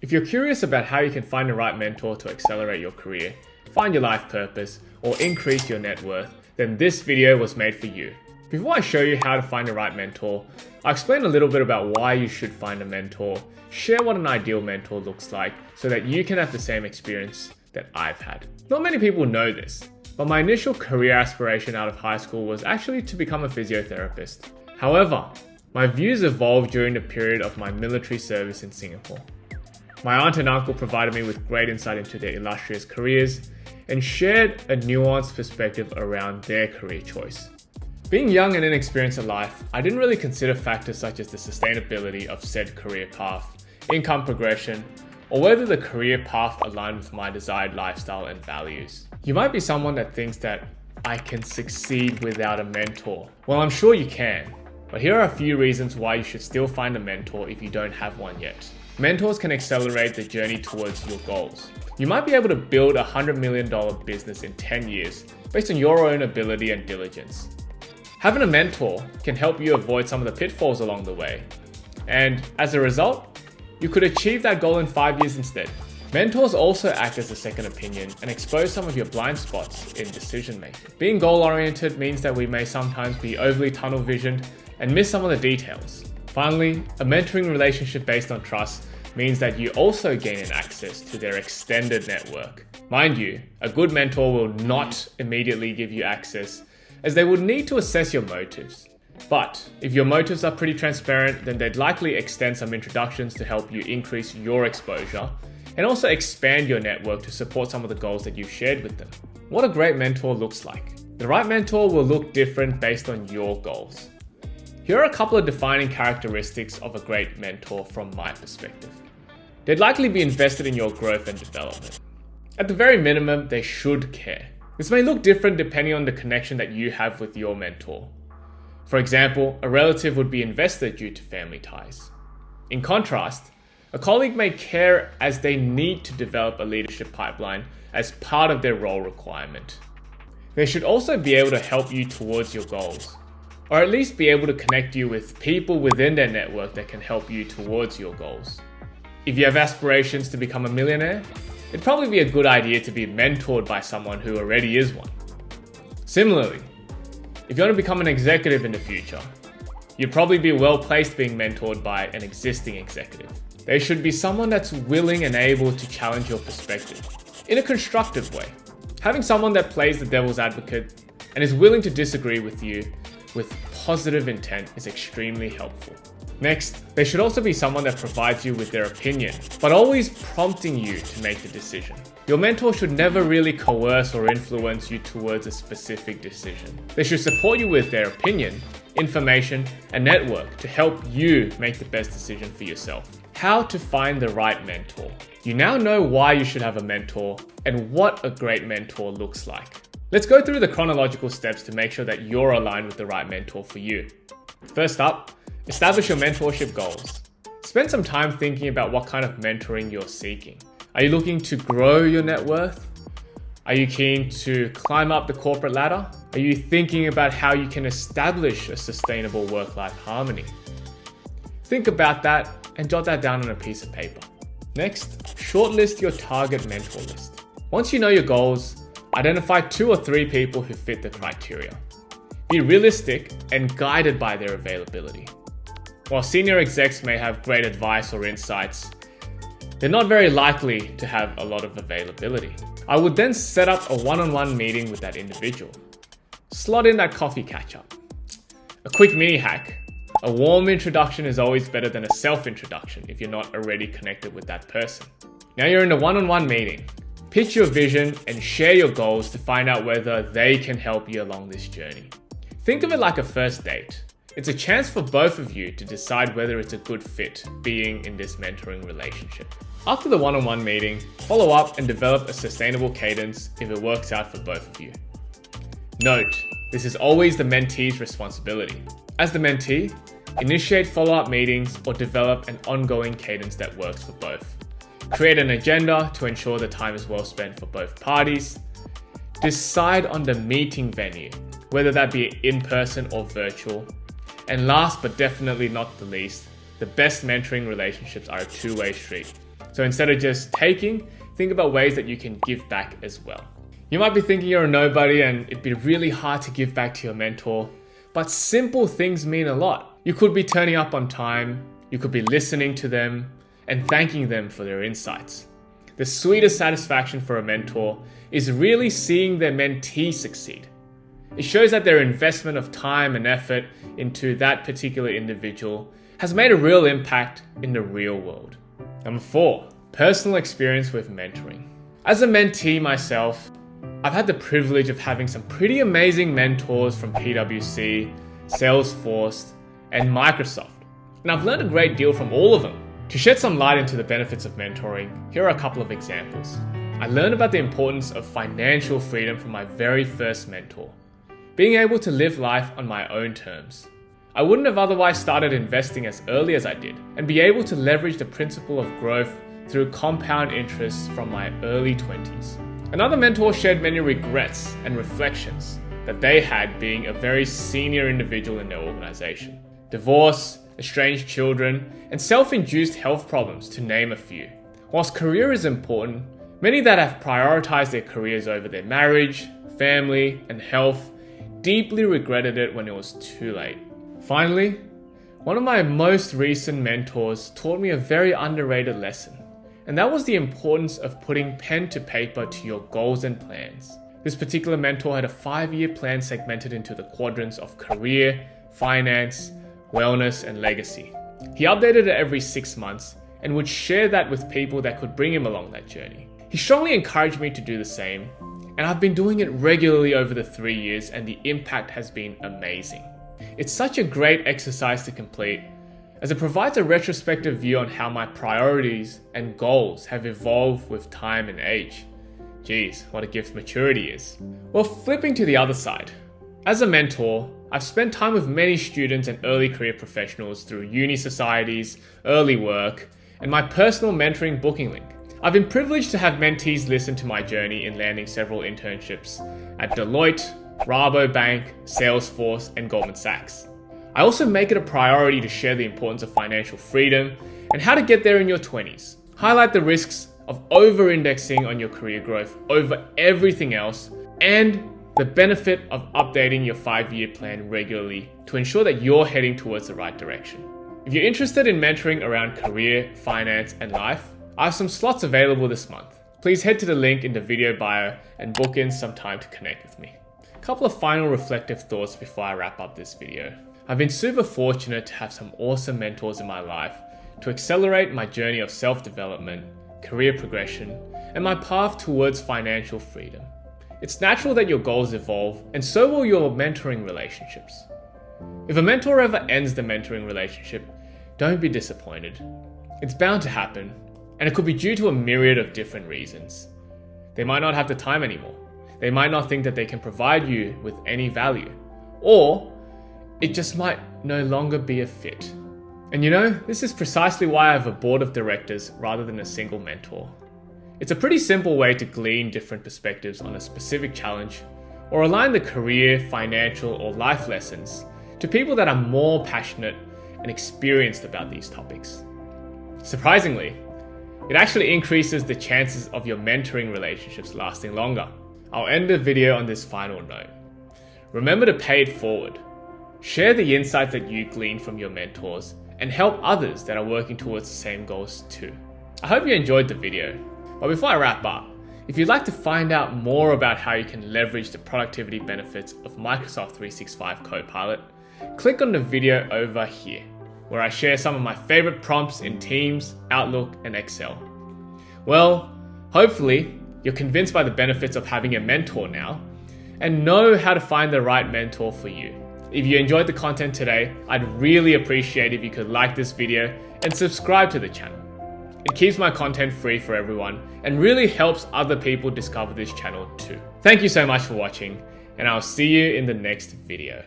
If you're curious about how you can find the right mentor to accelerate your career, find your life purpose, or increase your net worth, then this video was made for you. Before I show you how to find the right mentor, I'll explain a little bit about why you should find a mentor, share what an ideal mentor looks like so that you can have the same experience that I've had. Not many people know this, but my initial career aspiration out of high school was actually to become a physiotherapist. However, my views evolved during the period of my military service in Singapore. My aunt and uncle provided me with great insight into their illustrious careers and shared a nuanced perspective around their career choice. Being young and inexperienced in life, I didn't really consider factors such as the sustainability of said career path, income progression, or whether the career path aligned with my desired lifestyle and values. You might be someone that thinks that I can succeed without a mentor. Well, I'm sure you can, but here are a few reasons why you should still find a mentor if you don't have one yet. Mentors can accelerate the journey towards your goals. You might be able to build a $100 million business in 10 years based on your own ability and diligence. Having a mentor can help you avoid some of the pitfalls along the way. And as a result, you could achieve that goal in 5 years instead. Mentors also act as a second opinion and expose some of your blind spots in decision making. Being goal-oriented means that we may sometimes be overly tunnel visioned and miss some of the details. Finally, a mentoring relationship based on trust means that you also gain access to their extended network. Mind you, a good mentor will not immediately give you access, as they would need to assess your motives. But if your motives are pretty transparent, then they'd likely extend some introductions to help you increase your exposure and also expand your network to support some of the goals that you've shared with them. What a great mentor looks like. The right mentor will look different based on your goals. Here are a couple of defining characteristics of a great mentor from my perspective. They'd likely be invested in your growth and development. At the very minimum, they should care. This may look different depending on the connection that you have with your mentor. For example, a relative would be invested due to family ties. In contrast, a colleague may care as they need to develop a leadership pipeline as part of their role requirement. They should also be able to help you towards your goals, or at least be able to connect you with people within their network that can help you towards your goals. If you have aspirations to become a millionaire, it'd probably be a good idea to be mentored by someone who already is one. Similarly, if you want to become an executive in the future, you'd probably be well placed being mentored by an existing executive. They should be someone that's willing and able to challenge your perspective in a constructive way. Having someone that plays the devil's advocate and is willing to disagree with you with positive intent is extremely helpful. Next, they should also be someone that provides you with their opinion, but always prompting you to make the decision. Your mentor should never really coerce or influence you towards a specific decision. They should support you with their opinion, information, and network to help you make the best decision for yourself. How to find the right mentor. You now know why you should have a mentor and what a great mentor looks like. Let's go through the chronological steps to make sure that you're aligned with the right mentor for you. First up, establish your mentorship goals. Spend some time thinking about what kind of mentoring you're seeking. Are you looking to grow your net worth? Are you keen to climb up the corporate ladder? Are you thinking about how you can establish a sustainable work-life harmony? Think about that and jot that down on a piece of paper. Next, shortlist your target mentor list. Once you know your goals, identify 2 or 3 people who fit the criteria. Be realistic and guided by their availability. While senior execs may have great advice or insights, they're not very likely to have a lot of availability. I would then set up a one-on-one meeting with that individual. Slot in that coffee catch-up. A quick mini hack: a warm introduction is always better than a self-introduction if you're not already connected with that person. Now you're in a one-on-one meeting. Pitch your vision and share your goals to find out whether they can help you along this journey. Think of it like a first date. It's a chance for both of you to decide whether it's a good fit being in this mentoring relationship. After the one-on-one meeting, follow up and develop a sustainable cadence if it works out for both of you. Note, this is always the mentee's responsibility. As the mentee, initiate follow-up meetings or develop an ongoing cadence that works for both. Create an agenda to ensure the time is well spent for both parties. Decide on the meeting venue, whether that be in person or virtual. And last but definitely not the least, the best mentoring relationships are a two-way street. So instead of just taking, think about ways that you can give back as well. You might be thinking you're a nobody and it'd be really hard to give back to your mentor, but simple things mean a lot. You could be turning up on time, you could be listening to them and thanking them for their insights. The sweetest satisfaction for a mentor is really seeing their mentee succeed. It shows that their investment of time and effort into that particular individual has made a real impact in the real world. Number 4, personal experience with mentoring. As a mentee myself, I've had the privilege of having some pretty amazing mentors from PwC, Salesforce, and Microsoft. And I've learned a great deal from all of them. To shed some light into the benefits of mentoring, here are a couple of examples. I learned about the importance of financial freedom from my very first mentor. Being able to live life on my own terms. I wouldn't have otherwise started investing as early as I did, and be able to leverage the principle of growth through compound interest from my early 20s. Another mentor shared many regrets and reflections that they had being a very senior individual in their organization. Divorce, estranged children, and self-induced health problems, to name a few. Whilst career is important, many that have prioritized their careers over their marriage, family, and health deeply regretted it when it was too late. Finally, one of my most recent mentors taught me a very underrated lesson, and that was the importance of putting pen to paper to your goals and plans. This particular mentor had a 5-year plan segmented into the quadrants of career, finance, wellness, and legacy. He updated it every 6 months and would share that with people that could bring him along that journey. He strongly encouraged me to do the same, and I've been doing it regularly over the 3 years, and the impact has been amazing. It's such a great exercise to complete, as it provides a retrospective view on how my priorities and goals have evolved with time and age. Geez, what a gift maturity is. Well, flipping to the other side. As a mentor, I've spent time with many students and early career professionals through uni societies, early work, and my personal mentoring booking link. I've been privileged to have mentees listen to my journey in landing several internships at Deloitte, Rabobank, Salesforce, and Goldman Sachs. I also make it a priority to share the importance of financial freedom and how to get there in your 20s. Highlight the risks of over-indexing on your career growth over everything else, and the benefit of updating your 5-year plan regularly to ensure that you're heading towards the right direction. If you're interested in mentoring around career, finance, and life, I have some slots available this month. Please head to the link in the video bio and book in some time to connect with me. A couple of final reflective thoughts before I wrap up this video. I've been super fortunate to have some awesome mentors in my life to accelerate my journey of self-development, career progression, and my path towards financial freedom. It's natural that your goals evolve, and so will your mentoring relationships. If a mentor ever ends the mentoring relationship, don't be disappointed. It's bound to happen, and it could be due to a myriad of different reasons. They might not have the time anymore. They might not think that they can provide you with any value, or it just might no longer be a fit. And you know, this is precisely why I have a board of directors rather than a single mentor. It's a pretty simple way to glean different perspectives on a specific challenge, or align the career, financial, or life lessons to people that are more passionate and experienced about these topics. Surprisingly, it actually increases the chances of your mentoring relationships lasting longer. I'll end the video on this final note. Remember to pay it forward. Share the insights that you glean from your mentors and help others that are working towards the same goals too. I hope you enjoyed the video. But before I wrap up, if you'd like to find out more about how you can leverage the productivity benefits of Microsoft 365 Copilot, click on the video over here, where I share some of my favorite prompts in Teams, Outlook, and Excel. Well, hopefully, you're convinced by the benefits of having a mentor now, and know how to find the right mentor for you. If you enjoyed the content today, I'd really appreciate if you could like this video and subscribe to the channel. It keeps my content free for everyone and really helps other people discover this channel too. Thank you so much for watching, and I'll see you in the next video.